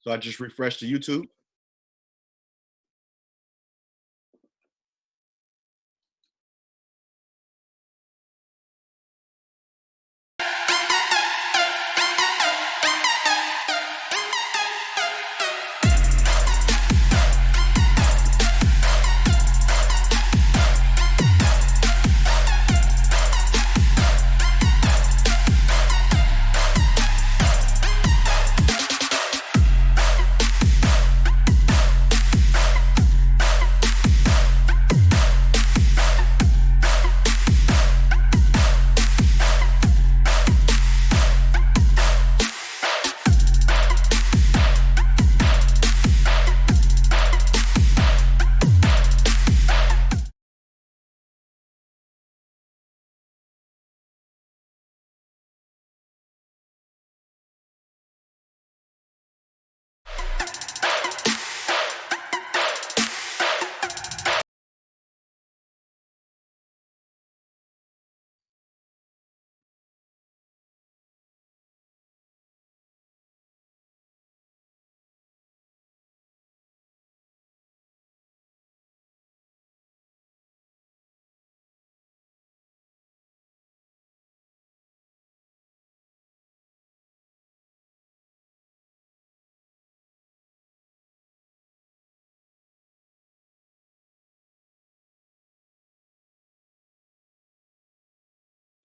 So I just refreshed to YouTube.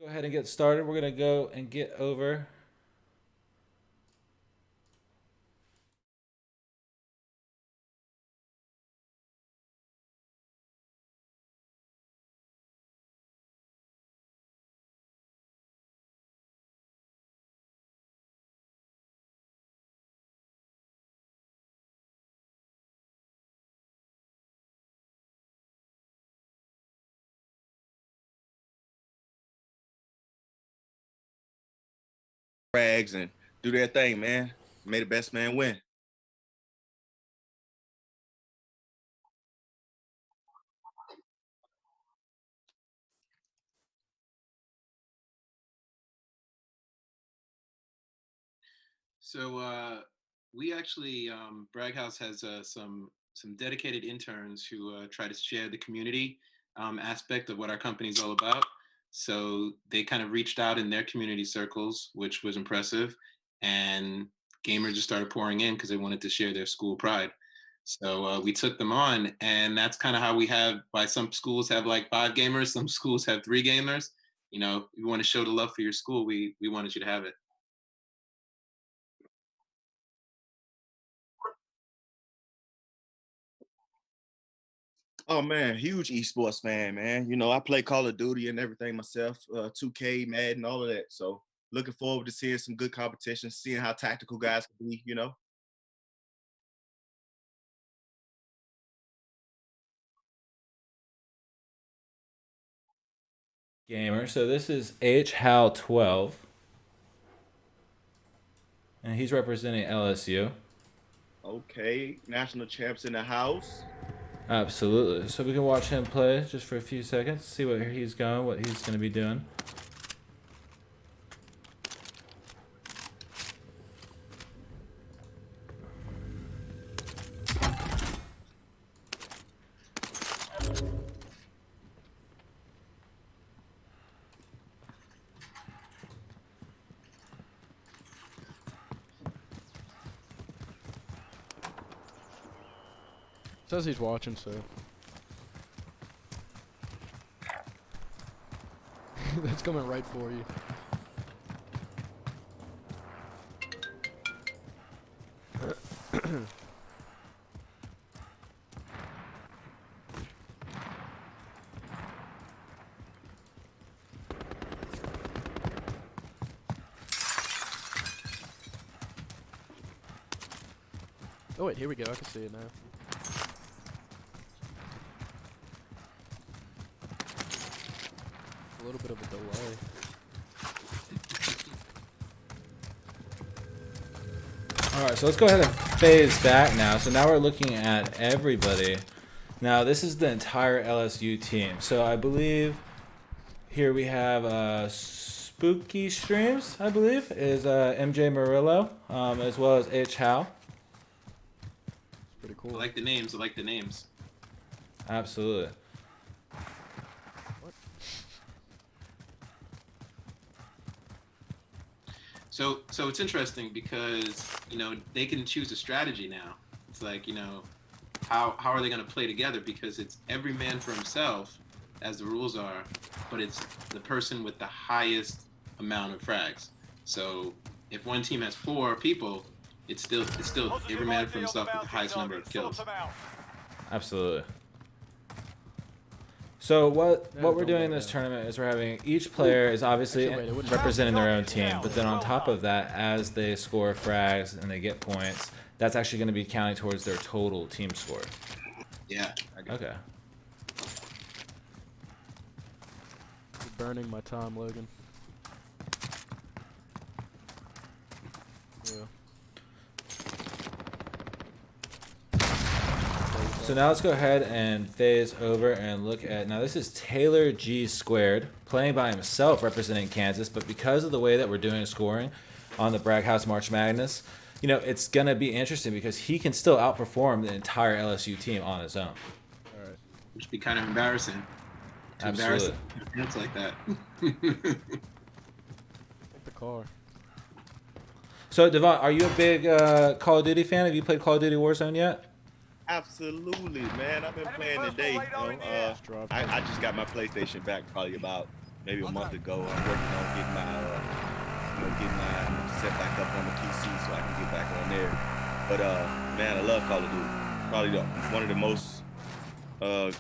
Go ahead and get started. We're going to go and get over. Rags and do their thing, man. May the best man win. So we actually Bragg House has some dedicated interns who try to share the community aspect of what our company is all about. So they kind of reached out in their community circles, which was impressive, and gamers just started pouring in because they wanted to share their school pride. So we took them on, and that's kind of how we have. By some schools have like 5 gamers, some schools have 3 gamers. You know, if you want to show the love for your school, we wanted you to have it. Oh man, huge esports fan, man. You know, I play Call of Duty and everything myself, 2K, Madden, all of that. So looking forward to seeing some good competition, seeing how tactical guys can be, you know. Gamer. So this is H Hal 12, and he's representing LSU. Okay, national champs in the house. Absolutely. So we can watch him play just for a few seconds, see where he's going, what he's going to be doing. Says he's watching, so that's coming right for you. Oh wait, here we go. I can see it now. A little bit of a delay. Alright, so let's go ahead and phase back now. So now we're looking at everybody. Now this is the entire LSU team. So I believe here we have Spooky Streams, I believe, is MJ Murillo, as well as H. Howe. cool. I like the names. I like the names. Absolutely. What? So it's interesting because they can choose a strategy now. It's like how are they going to play together, because it's every man for himself as the rules are, but it's the person with the highest amount of frags. So if one team has 4 people, it's still every man for himself with the highest number of kills. Absolutely. So what No, we're don't doing let in this that. tournament is we're having each player is obviously Actually, wait, it wouldn't- representing their own team, but then on top of that, as they score frags and they get points, that's actually going to be counting towards their total team score. Yeah. Okay. You're burning my time, Logan. Yeah. So now let's go ahead and phase over and look at, now this is Taylor G Squared playing by himself representing Kansas, but because of the way that we're doing scoring on the Bragg House March Madness, it's going to be interesting because he can still outperform the entire LSU team on his own. All right. Which would be kind of embarrassing. Absolutely. It's like that. Take the car. So Devon, are you a big Call of Duty fan? Have you played Call of Duty Warzone yet? Absolutely, man. I've been playing today. Just drive I just got my PlayStation back probably about maybe a month ago. I'm working on getting my set back up on the PC so I can get back on there. But man, I love Call of Duty. Probably one of the most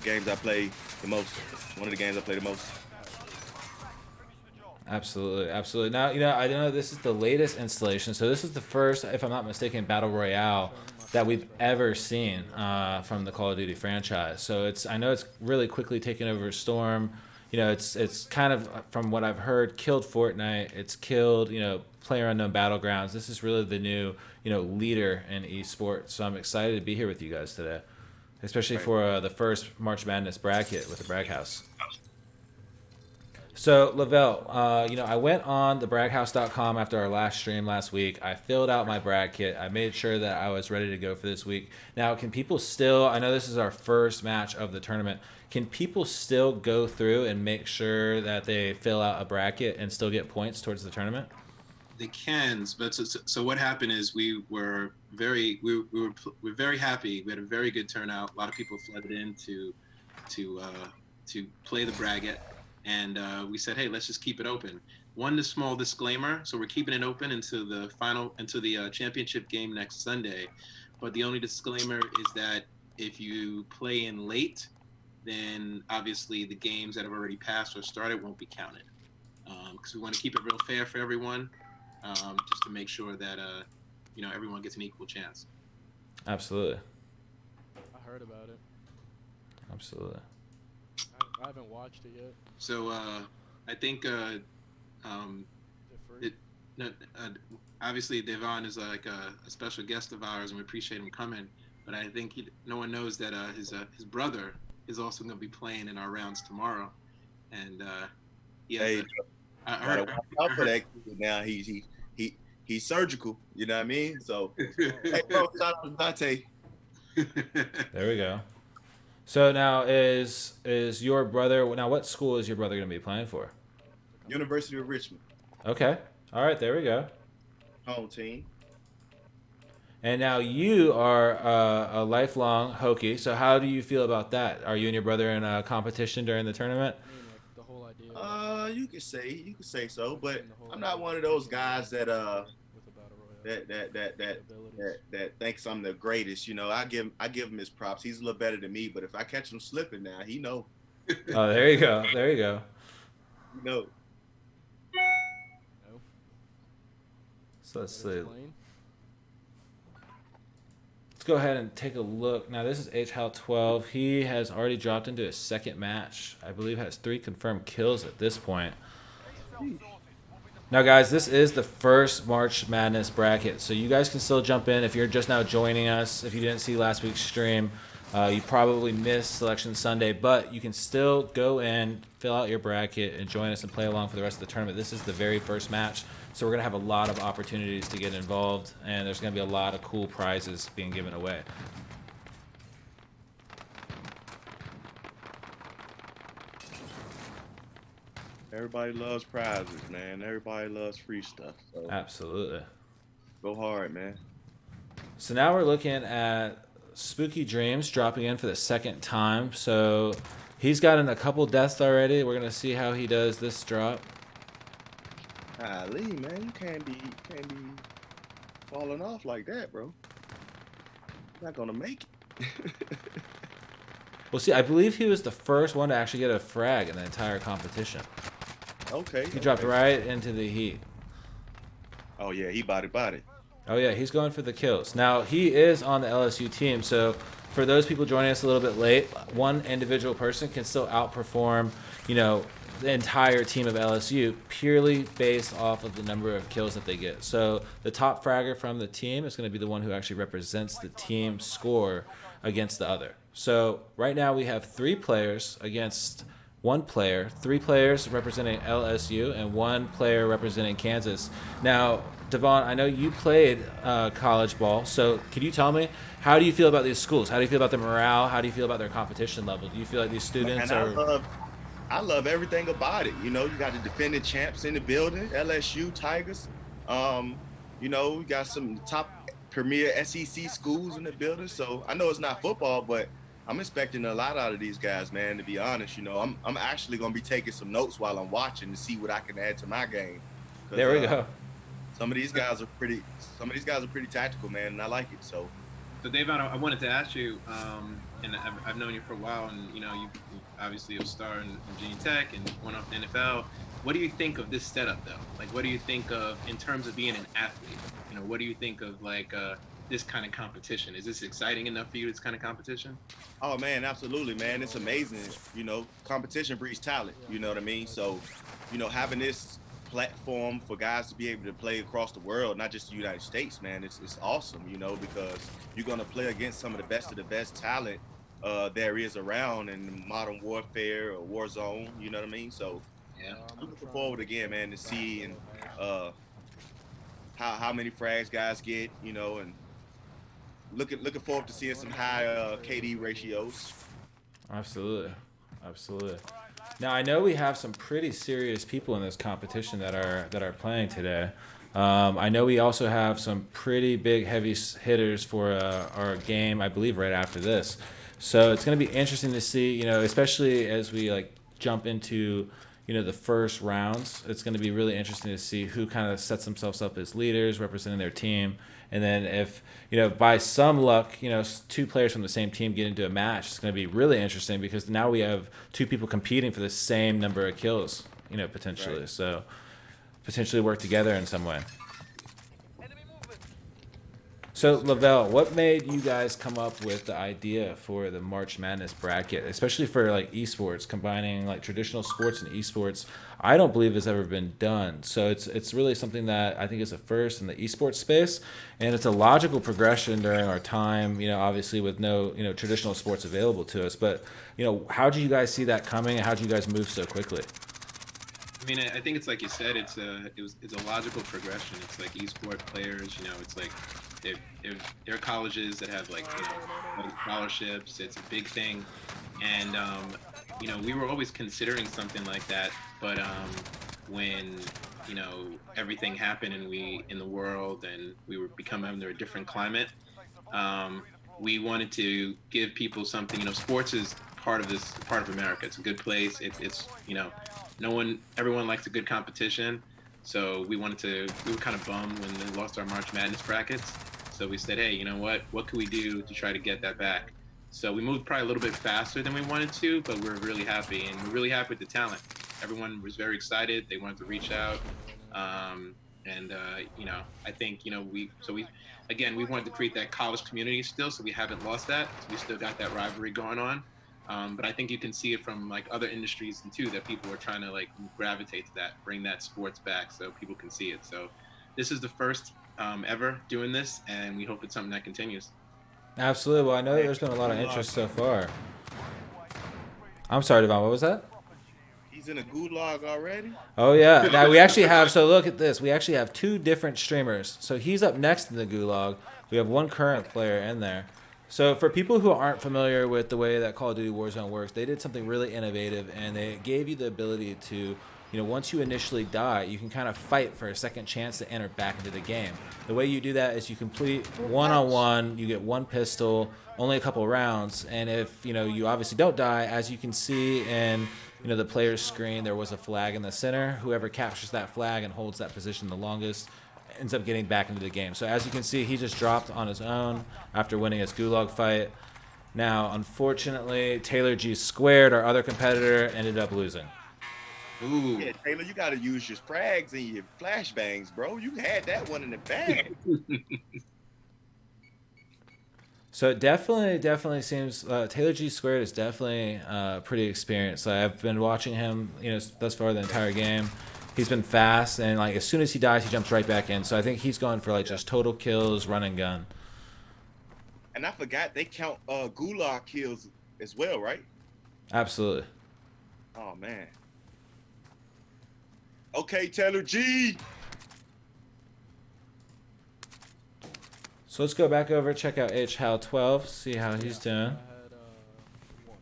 games I play the most. One of the games I play the most. Absolutely, absolutely. Now, I know this is the latest installation, so this is the first, if I'm not mistaken, Battle Royale that we've ever seen from the Call of Duty franchise. So I know it's really quickly taken over Storm. It's kind of, from what I've heard, killed Fortnite. It's killed, PlayerUnknown Battlegrounds. This is really the new, leader in eSports. So I'm excited to be here with you guys today, especially for the first March Madness bracket with the Bragg House. So, Lavelle, I went on the braghouse.com after our last stream last week. I filled out my bracket. I made sure that I was ready to go for this week. Now, can people still, I know this is our first match of the tournament, can people still go through and make sure that they fill out a bracket and still get points towards the tournament? They can, but so what happened is we were very happy. We had a very good turnout. A lot of people flooded in to play the bracket. And we said, hey, let's just keep it open. One small disclaimer: so we're keeping it open into the championship game next Sunday. But the only disclaimer is that if you play in late, then obviously the games that have already passed or started won't be counted. Because we want to keep it real fair for everyone, just to make sure that everyone gets an equal chance. Absolutely. I heard about it. Absolutely. I haven't watched it yet. So I think obviously Devon is like a special guest of ours, and we appreciate him coming. But I think no one knows that his brother is also going to be playing in our rounds tomorrow, and I heard now he's surgical. You know what I mean? So hey, bro, shout out to Dante. There we go. So now is your brother, now what school is your brother going to be playing for? University of Richmond. Okay. All right, there we go. Home team. And now you are a lifelong Hokie. So how do you feel about that? Are you and your brother in a competition during the tournament? I mean, like, the whole idea. You could say so, but I'm not one of those guys that that thinks I'm the greatest. I give him his props. He's a little better than me, but if I catch him slipping now, he know. Oh, there you go. There you go. You know. No. So let's see. Explain. Let's go ahead and take a look. Now this is HAL12. He has already dropped into his second match. I believe has 3 confirmed kills at this point. Now, guys, this is the first March Madness bracket, so you guys can still jump in if you're just now joining us. If you didn't see last week's stream, you probably missed Selection Sunday, but you can still go in, fill out your bracket, and join us and play along for the rest of the tournament. This is the very first match, so we're going to have a lot of opportunities to get involved, and there's going to be a lot of cool prizes being given away. Everybody loves prizes, man. Everybody loves free stuff. So Absolutely. go hard, man. So now we're looking at Spooky Dreams dropping in for the second time. So he's gotten a couple deaths already. We're gonna see how he does this drop. Golly, man, you can't be falling off like that, bro. You're not gonna make it. Well, see, I believe he was the first one to actually get a frag in the entire competition. Okay. He dropped right into the heat. Oh yeah, he body. Oh yeah, he's going for the kills. Now he is on the LSU team, so for those people joining us a little bit late, one individual person can still outperform, the entire team of LSU purely based off of the number of kills that they get. So the top fragger from the team is going to be the one who actually represents the team score against the other. So right now we have 3 players against 1 player, 3 players representing LSU, and 1 player representing Kansas. Now, Devon, I know you played college ball, so can you tell me, how do you feel about these schools? How do you feel about their morale? How do you feel about their competition level? Do you feel like these students are... I love everything about it. You got the defending champs in the building, LSU Tigers. We got some top premier SEC schools in the building. So I know it's not football, but I'm expecting a lot out of these guys, man, to be honest. I'm actually going to be taking some notes while I'm watching to see what I can add to my game. There we go. Some of these guys are pretty tactical, man, and I like it. So Davon, I wanted to ask you, and I've known you for a while, and you obviously a star in Virginia Tech and went off the NFL. What do you think of this setup, though? Like, what do you think of in terms of being an athlete? What do you think of this kind of competition? Is this exciting enough for you? This kind of competition? Oh man, absolutely, man. It's amazing. Competition breeds talent. You know what I mean? So, having this platform for guys to be able to play across the world, not just the United States, man, it's awesome. Because you're gonna play against some of the best talent there is around in modern warfare or Warzone. You know what I mean? So, yeah, I'm looking forward again, man, to see and how many frags guys get. And looking forward to seeing some high KD ratios. Absolutely. Now I know we have some pretty serious people in this competition that are playing today. I know we also have some pretty big heavy hitters for our game, I believe, right after this. So it's going to be interesting to see, especially as we jump into the first rounds. It's going to be really interesting to see who kind of sets themselves up as leaders representing their team. And then if, by some luck, 2 players from the same team get into a match, it's going to be really interesting because now we have 2 people competing for the same number of kills, potentially. Right. So potentially work together in some way. So, Lavelle, what made you guys come up with the idea for the March Madness bracket, especially for esports, combining traditional sports and esports? I don't believe has ever been done. So it's really something that I think is a first in the esports space, and it's a logical progression during our time, obviously with no, traditional sports available to us. But, how do you guys see that coming, and how do you guys move so quickly? I mean, I think it's like you said, it's a logical progression. It's like esport players, it's like there are colleges that have scholarships. It's a big thing, and we were always considering something like that. But when everything happened and we in the world and we were becoming under a different climate, we wanted to give people something. Sports is part of America. It's a good place. It's everyone likes a good competition. So we were kind of bummed when they lost our March Madness brackets. So we said, hey, what can we do to try to get that back? So we moved probably a little bit faster than we wanted to, but we're really happy, and we're really happy with the talent. Everyone was very excited. They wanted to reach out. I think, we wanted to create that college community still, so we haven't lost that. So we still got that rivalry going on. But I think you can see it from other industries too, that people are trying to gravitate to that, bring that sports back so people can see it. So this is the first ever doing this, and we hope it's something that continues. Absolutely. Well, I know there's been a lot of interest so far. I'm sorry, Devon, what was that? He's in a gulag already? Oh, yeah. Now, we actually have, so look at this. We actually have 2 different streamers. So he's up next in the gulag. We have 1 current player in there. So for people who aren't familiar with the way that Call of Duty Warzone works, they did something really innovative, and they gave you the ability to once you initially die, you can kind of fight for a second chance to enter back into the game. The way you do that is you complete one-on-one, you get one pistol, only a couple rounds, and if you obviously don't die, as you can see in the player's screen, there was a flag in the center. Whoever captures that flag and holds that position the longest ends up getting back into the game. So as you can see, he just dropped on his own after winning his gulag fight. Now, unfortunately, Taylor G Squared, our other competitor, ended up losing. Ooh. Yeah, Taylor, you got to use your sprags and your flashbangs, bro. You had that one in the bag. So it definitely seems Taylor G Squared is definitely pretty experienced. I've been watching him, thus far the entire game. He's been fast, and as soon as he dies, he jumps right back in. So I think he's going for just total kills, run and gun. And I forgot they count gulag kills as well, right? Absolutely. Oh man. Okay, Taylor G. So let's go back over, check out HHAL12, see how he's doing. I had one.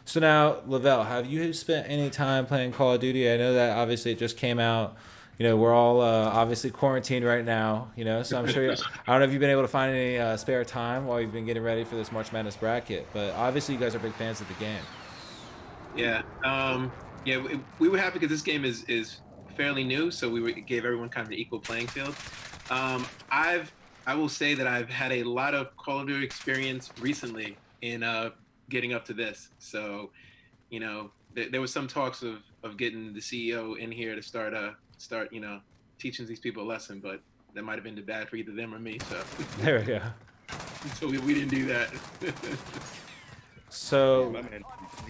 So now, Lavelle, have you spent any time playing Call of Duty? I know that obviously it just came out. We're all obviously quarantined right now, so I'm sure I don't know if you've been able to find any spare time while you've been getting ready for this March Madness bracket, but obviously you guys are big fans of the game. Yeah. We were happy because this game is fairly new, so gave everyone kind of an equal playing field. I will say that I've had a lot of Call of Duty experience recently in getting up to this. So, there was some talks of getting the CEO in here to start teaching these people a lesson, but that might have been too bad for either them or me. So there we go. So we didn't do that. So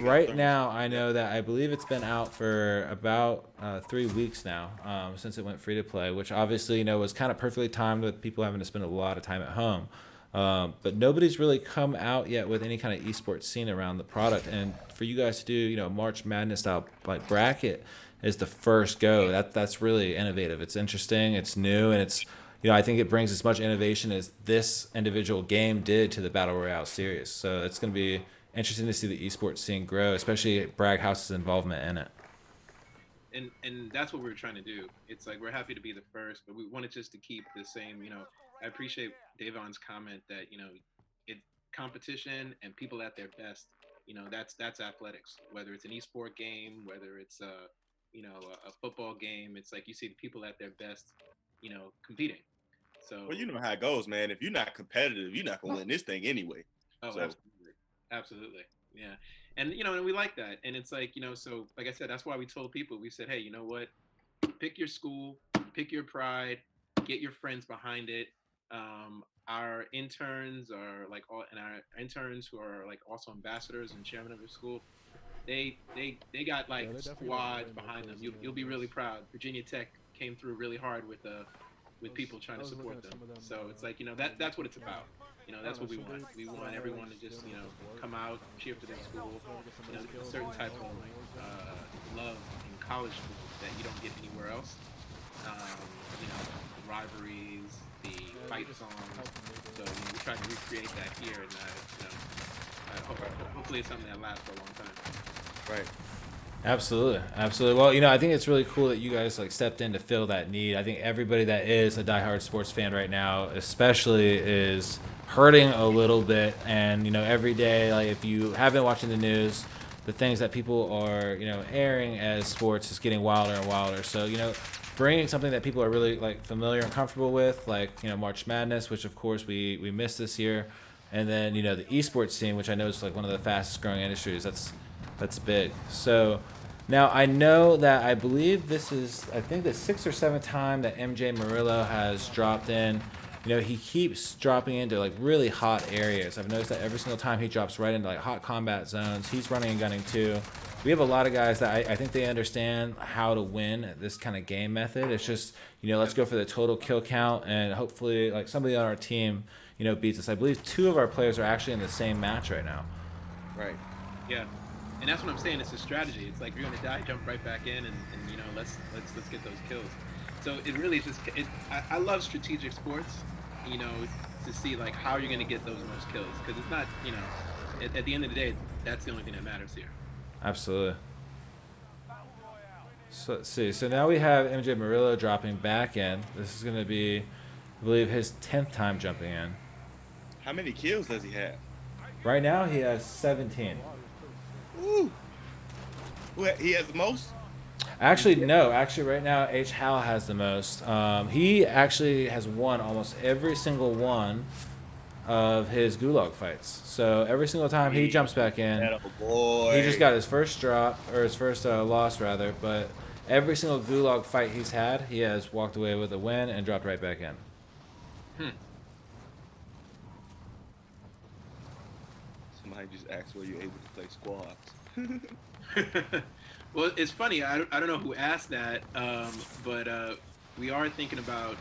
right now, I know that I believe it's been out for about 3 weeks now since it went free to play, which obviously was kind of perfectly timed with people having to spend a lot of time at home. But nobody's really come out yet with any kind of esports scene around the product. And for you guys to do March Madness style bracket is the first go. That's really innovative. It's interesting. It's new, and it's I think it brings as much innovation as this individual game did to the Battle Royale series. So it's going to be interesting to see the esports scene grow, especially Bragg House's involvement in it. And that's what we're trying to do. It's like we're happy to be the first, but we wanted just to keep the same. I appreciate Davon's comment that it competition and people at their best. That's athletics. Whether it's an esport game, whether it's a football game, it's like you see the people at their best, competing. So well, you know how it goes, man. If you're not competitive, you're not gonna win this thing anyway. Oh, so. Absolutely. Yeah. And, and we like that. And it's like, so like I said, that's why we told people, we said, hey, you know what? Pick your school, pick your pride, get your friends behind it. Our interns are our interns who are also ambassadors and chairman of the school, they got squads behind them. You'll be really proud. Virginia Tech came through really hard with people trying to support them. So it's like, that's what it's about. That's what we want. We want everyone to just, come out, cheer for their school. A certain type of love in college sports that you don't get anywhere else. The rivalries, the fight songs. So we try to recreate that here, and hopefully it's something that lasts for a long time. Right. Absolutely. Well, I think it's really cool that you guys stepped in to fill that need. I think everybody that is a diehard sports fan right now, especially, is hurting a little bit. And every day, if you have been watching the news, the things that people are airing as sports is getting wilder and wilder. So bringing something that people are really familiar and comfortable with, March Madness, which of course we missed this year, and then the esports scene, which I know is one of the fastest growing industries. That's big. So now I know that I believe this is, the 6th or 7th time that MJ Murillo has dropped in. He keeps dropping into really hot areas. I've noticed that every single time he drops right into hot combat zones. He's running and gunning too. We have a lot of guys that I think they understand how to win this kind of game method. It's just, let's go for the total kill count, and hopefully somebody on our team, beats us. I believe 2 of our players are actually in the same match right now. Right. Yeah. And that's what I'm saying. It's a strategy. It's like you're gonna die, jump right back in, and let's get those kills. So it really is just. I love strategic sports, to see how you're gonna get those most kills, because it's not, at the end of the day, that's the only thing that matters here. Absolutely. So let's see. So now we have MJ Murillo dropping back in. This is going to be, I believe, his 10th time jumping in. How many kills does he have? Right now he has 17. Ooh. He has the most? Actually, no. Actually, right now H. Hal has the most. He actually has won almost every single one of his gulag fights. So every single time he jumps back in, That boy. he just got his first drop, or his first loss rather, but every single gulag fight he's had, he has walked away with a win and dropped right back in. Somebody just asked were you able to play squads. Well, it's funny. I don't know who asked that, but we are thinking about,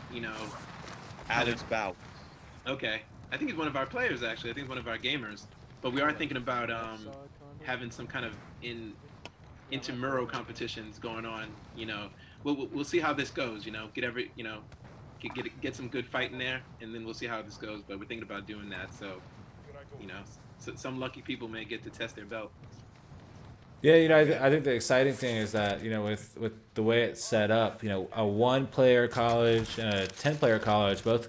Alex Bauer. Okay, I think he's one of our players, actually. I think he's one of our gamers. But we are thinking about having some kind of intramural competitions going on. We'll see how this goes. Get some good fight in there, and then we'll see how this goes. But we're thinking about doing that. So, some lucky people may get to test their belt. Yeah, I think the exciting thing is that, with the way it's set up, a 1-player college and a 10-player college both,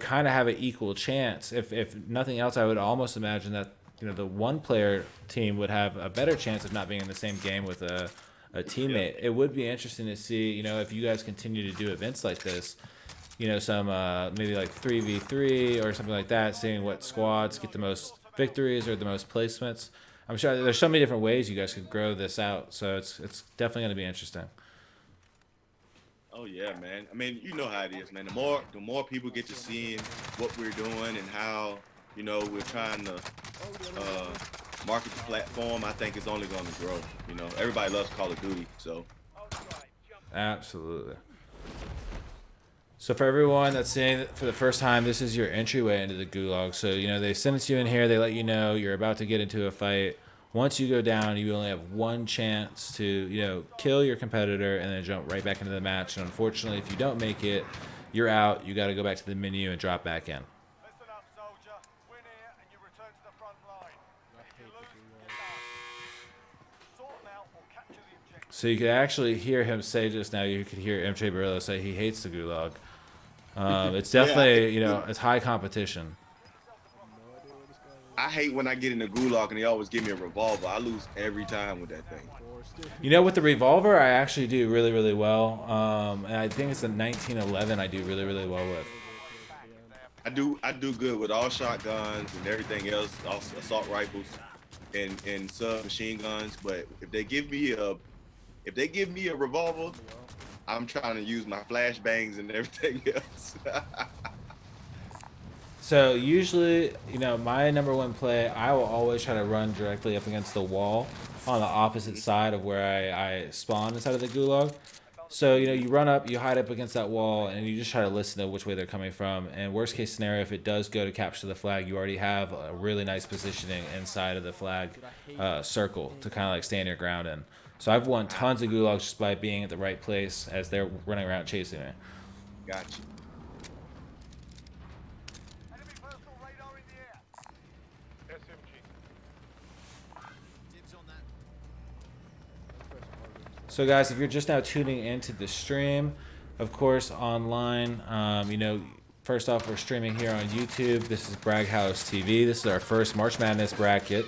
kind of have an equal chance. If nothing else, I would almost imagine that, the 1-player team would have a better chance of not being in the same game with a teammate. It would be interesting to see, if you guys continue to do events like this, some maybe like 3v3 or something like that, seeing what squads get the most victories or the most placements. I'm sure there's so many different ways you guys could grow this out, so it's definitely going to be interesting. Oh yeah, man. I mean, you know how it is, man. The more people get to seeing what we're doing and how, we're trying to market the platform, I think it's only going to grow. Everybody loves Call of Duty, so. Absolutely. So for everyone that's seeing it for the first time, this is your entryway into the gulag. So, they send it to you in here. They let you know you're about to get into a fight. Once you go down, you only have one chance to, kill your competitor and then jump right back into the match. And unfortunately, if you don't make it, you're out. You got to go back to the menu and drop back in. Listen up, soldier. Win here and you return to the front line. If you lose, you're done. Sort them out or capture the objective. So you could actually hear him say just now, you could hear MJ Barillo say he hates the gulag. It's definitely, it's high competition. I hate when I get in the gulag and they always give me a revolver. I lose every time with that thing. With the revolver, I actually do really, really well. And I think it's the 1911 I do really, really well with. I do good with all shotguns and everything else, also assault rifles and submachine guns. But if they give me a revolver, I'm trying to use my flashbangs and everything else. So usually, my number one play, I will always try to run directly up against the wall on the opposite side of where I spawn inside of the gulag. So, you run up, you hide up against that wall, and you just try to listen to which way they're coming from. And worst case scenario, if it does go to capture the flag, you already have a really nice positioning inside of the flag circle to kind of like stand your ground in. So I've won tons of gulags just by being at the right place as they're running around chasing me. Gotcha. Enemy personal radar in the air. SMG. Dibs on that. So guys, if you're just now tuning into the stream, of course, online, first off, we're streaming here on YouTube. This is Brag House TV. This is our first March Madness bracket.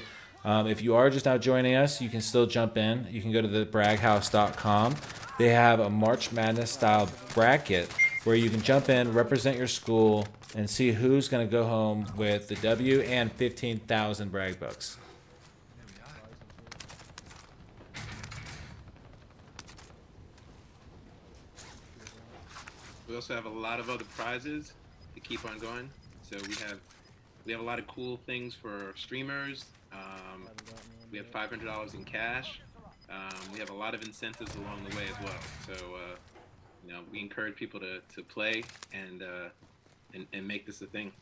If you are just now joining us, you can still jump in. You can go to the braghouse.com. They have a March Madness style bracket where you can jump in, represent your school, and see who's going to go home with the W and 15,000 brag bucks. We also have a lot of other prizes to keep on going. So we have a lot of cool things for streamers. We have $500 in cash. We have a lot of incentives along the way as well. So we encourage people to play and make this a thing.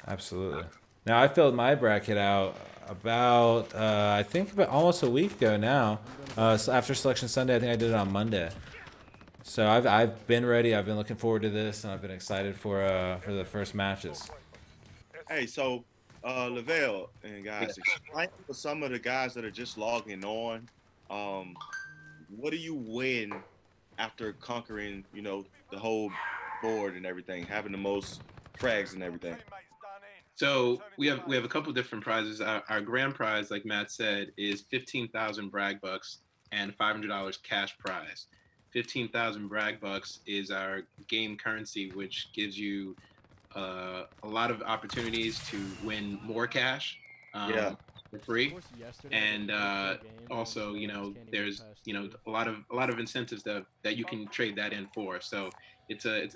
Absolutely. Now I filled my bracket out about I think about almost a week ago now. So after Selection Sunday, I think I did it on Monday. So I've been ready. I've been looking forward to this, and I've been excited for the first matches. Hey, so Lavelle and guys, explain for some of the guys that are just logging on. Um, what do you win after conquering, the whole board and everything, having the most frags and everything? Teammates done in. So Returning we to have base. a couple different prizes. Our grand prize, like Matt said, is 15,000 brag bucks and $500 cash prize. 15,000 brag bucks is our game currency, which gives you a lot of opportunities to win more cash Yeah, for Of free. course, yesterday And was a really cool game, but also, these guys can't even there's pass through. a lot of incentives that you can trade that in for. So it's a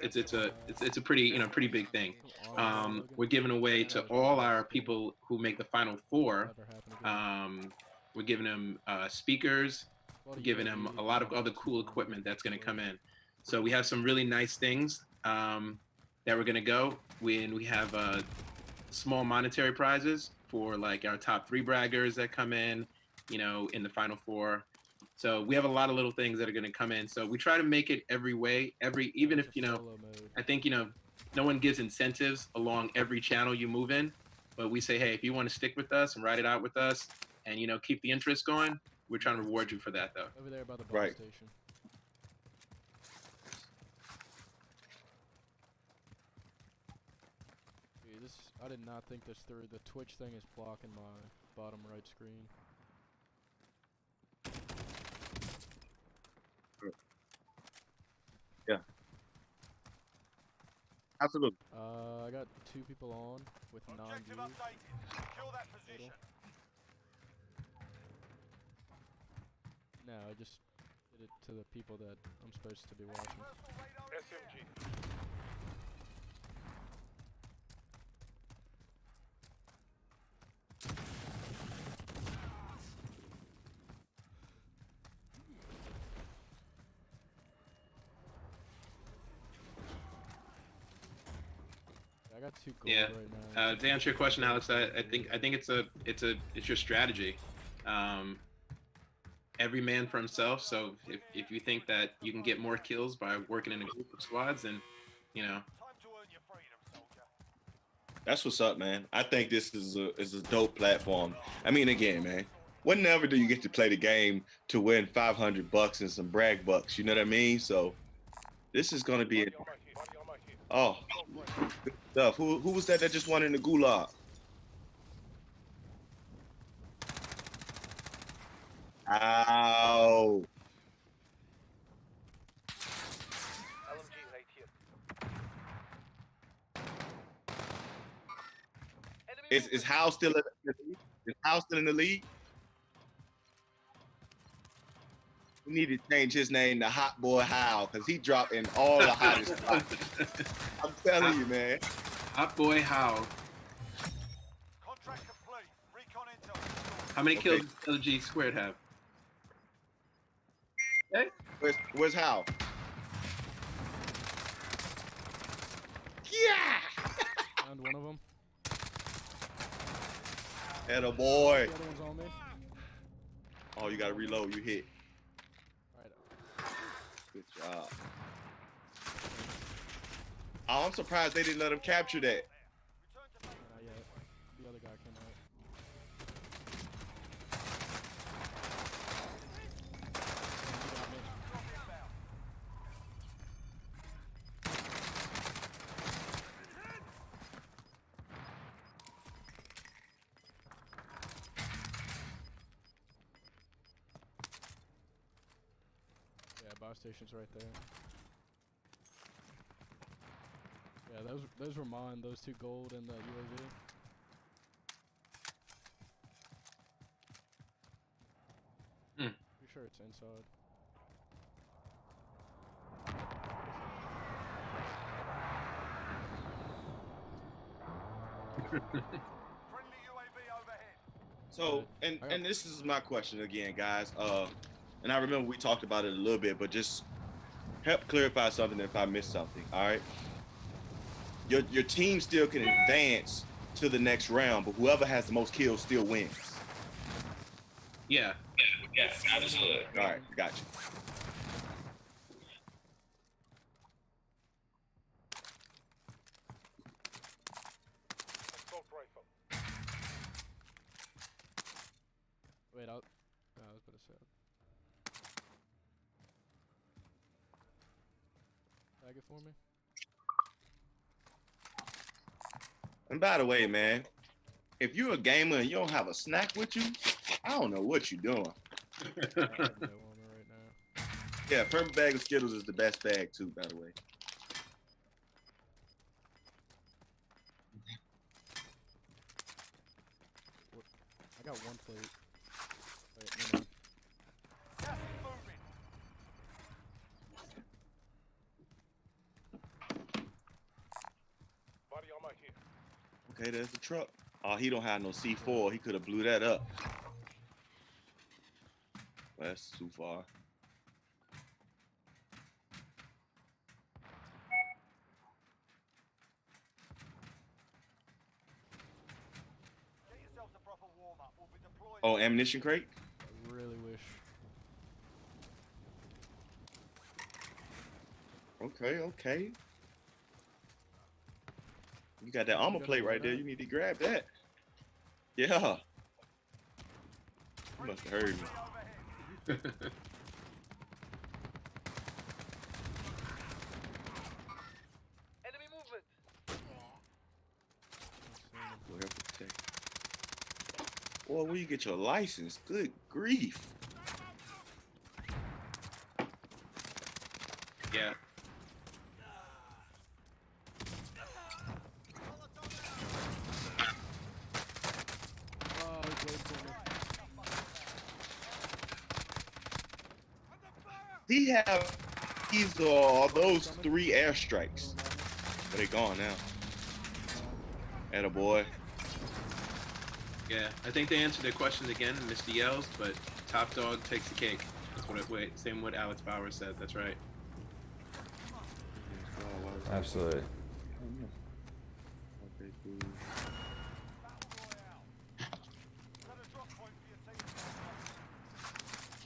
pretty pretty big thing. Some armor there, Logan. We're giving away to That was all pretty our cool. people who make the final four. Never happen again. We're giving them speakers. A lot We're of giving them UAV a lot of and other cool super equipment that's going to come explosion. in. So we have some really nice things that we're going to go. We have small monetary prizes for like our top 3 braggers that come in, in the final 4. So we have a lot of little things that are going to come in. So we try to make it every way, even if, There's a solo mode. I think, no one gives incentives along every channel you move in, but we say, hey, if you want to stick with us and ride it out with us and, keep the interest going, we're trying to reward you for that though. Over there by the bus Right. station. Dude, I did not think this through. The Twitch thing is blocking my bottom right screen. yeah, absolutely. I got 2 people on with Objective non-views. updated. Secure that position. No, I just did it to the people that I'm supposed to be watching. Personal radar in the air. I got 2 gold Yeah. right now. To answer your question, Alex, I think it's your strategy. Every man for himself. So if you think that you can get more kills by working in a group of squads, then Time to earn your freedom, soldier. That's what's up, man. I think this is a dope platform. I mean, again, man, whenever do you get to play the game to win $500 and some brag bucks? You know what I mean? So this is gonna be oh, good stuff. Who was that just won in the gulag? Ow. LMG right here. Is Hal still in the league? Is Hal still in the league? We need to change his name to Hot Boy Hal because he dropped in all the hottest spots. I'm telling you, man. Hot boy, how? Contract complete. Recon intel. How many Okay. kills does LG squared have? Okay. Where's Hal? Yeah. Found one of them. And a boy. The other one's on me. Oh, you gotta reload. You hit. Right. Good job. Oh, I'm surprised they didn't let him capture that. Return to base. Not yet. The other guy came out. He got me. Drop inbound. Yeah, buy station's right there. Yeah, those were mine. Those 2 gold and the UAV. Hmm. Pretty sure it's inside. Friendly UAV overhead. So, and this is my question again, guys. And I remember we talked about it a little bit, but just help clarify something if I missed something. All right. Your team still can advance to the next round, but whoever has the most kills still wins. Yeah. Absolutely. All right, got you. Assault rifle. bag it for me? And by the way, man, if you're a gamer and you don't have a snack with you, I don't know what you're doing. I have no on me right now. Yeah, purple bag of Skittles is the best bag too, by the way. I got one plate. Wait, no, no. Gas is moving. Body armor here. Okay, there's the truck. Oh, he don't have no C4. He could have blew that up. Well, that's too far. Get yourselves a proper warm-up. We'll be deployed. Oh, ammunition crate? I really wish. Okay, okay. You got that armor plate right there. You need to grab that. Yeah. You must have heard me. Overhead. Enemy movement. Go help protect. Boy, where you get your license? Good grief. Yeah. Oh, he's waiting for me. He have these are those 3 airstrikes. But they gone now. Atta boy. Yeah, I think they answered their questions again, Mr. Yells, but top dog takes the cake. That's what same what Alex Bauer said. That's right. Absolutely. Okay, cool. Battle Royale. Set a drop point for your team.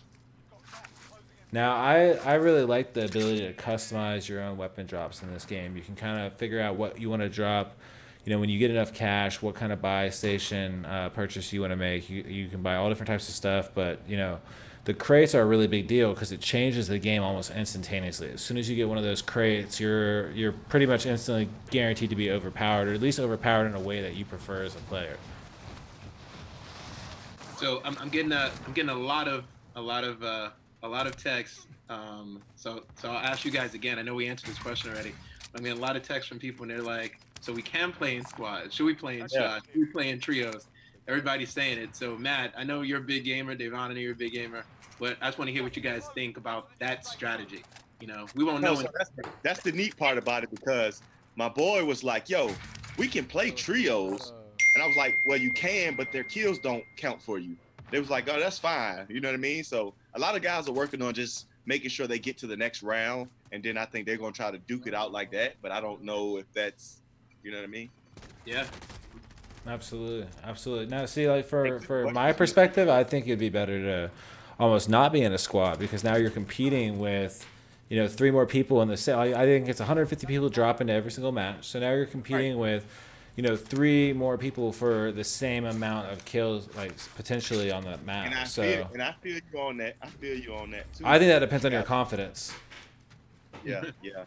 You've got gas closing in. Now, I really like the ability to customize your own weapon drops in this game. You can kind of figure out what you want to drop. You know, when you get enough cash, what kind of buy station purchase you want to make. You can buy all different types of stuff, but, you know, the crates are a really big deal because it changes the game almost instantaneously. As soon as you get one of those crates, you're pretty much instantly guaranteed to be overpowered, or at least overpowered in a way that you prefer as a player. So I'm getting a lot of texts. So I'll ask you guys again. I know we answered this question already. I mean, a lot of texts from people, and they're like, "So we can play in squads? Should we play in shots? Should we play in trios?" Everybody's saying it. So Matt, I know you're a big gamer. Devon, I know you're a big gamer. But I just want to hear what you guys think about that strategy. You know, we won't know. No, so that's the neat part about it, because my boy was like, "Yo, we can play trios," and I was like, "Well, you can, but their kills don't count for you." They was like, "Oh, that's fine." You know what I mean? So a lot of guys are working on just making sure they get to the next round, and then I think they're gonna try to duke it out like that. But I don't know if that's, you know what I mean? Yeah. Absolutely, absolutely. Now, see, like for my perspective, I think it'd be better to almost not be in a squad, because now you're competing with, you know, 3 more people in the same. I think it's 150 people drop into every single match. So now you're competing with, you know, 3 more people for the same amount of kills, like potentially on that map. And I feel you on that. I feel you on that too. I think that depends on your confidence. Yeah, yeah.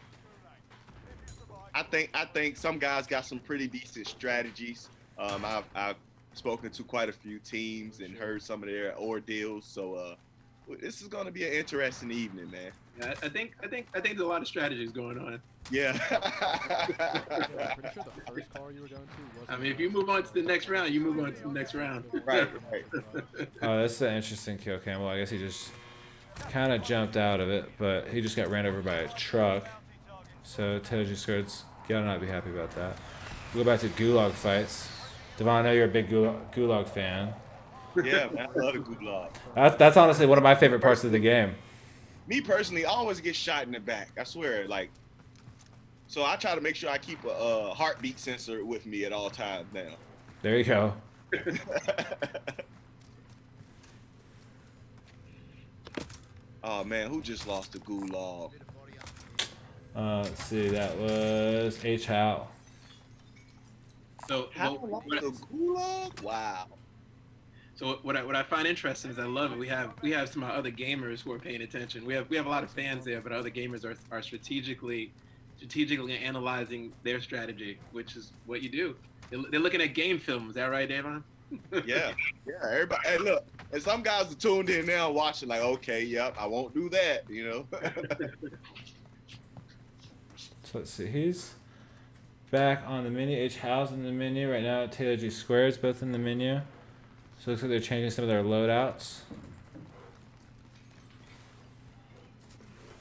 I think some guys got some pretty decent strategies. I've spoken to quite a few teams and heard some of their ordeals. So this is going to be an interesting evening, man. Yeah, I think there's a lot of strategies going on. Yeah. Yeah, I'm pretty sure the first call you were going to wasn't. I mean, if you move on to the next round, you move on to the next round. Right. Oh, that's an interesting kill, Campbell. I guess he just kind of jumped out of it, but he just got ran over by a truck. So Tej Skirts gotta not be happy about that. We'll go back to Gulag fights. Devon, I know you're a big Gulag fan. Yeah, man, I love the gulag. That's honestly one of my favorite parts of the game. Me personally, I always get shot in the back. I swear, like. So I try to make sure I keep a heartbeat sensor with me at all times now. There you go. Oh man, who just lost the gulag? Let's see, that was H. Howe. So How lost the gulag? Wow. So what I find interesting is I love it. We have some other gamers who are paying attention. We have a lot of fans there, but other gamers are strategically strategically analyzing their strategy, which is what you do. They're looking at game film. Is that right, Davon? Yeah, everybody. Hey, look, and some guys are tuned in now watching, like, okay, yep, I won't do that, you know. So let's see. He's back on the menu. H House in the menu right now. Taylor G Squares both in the menu. So it looks like they're changing some of their loadouts.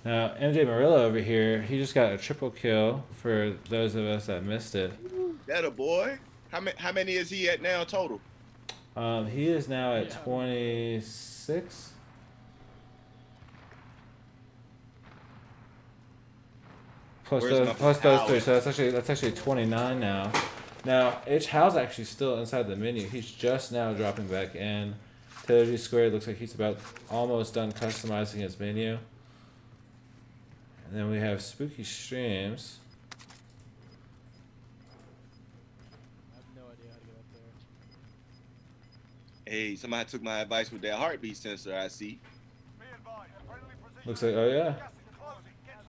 Now MJ Murillo over here, he just got a triple kill for those of us that missed it. That a boy. How many is he at now total? He is now at 26. Plus those three, so that's actually 29 now. Now H Hal's actually still inside the menu. He's just now dropping back in. Taylor G Squared looks like he's about almost done customizing his menu. And then we have Spooky Streams. I have no idea how to get up there. Hey, somebody took my advice with that heartbeat sensor. I see. Be advised, friendly precision Looks like, oh yeah. gas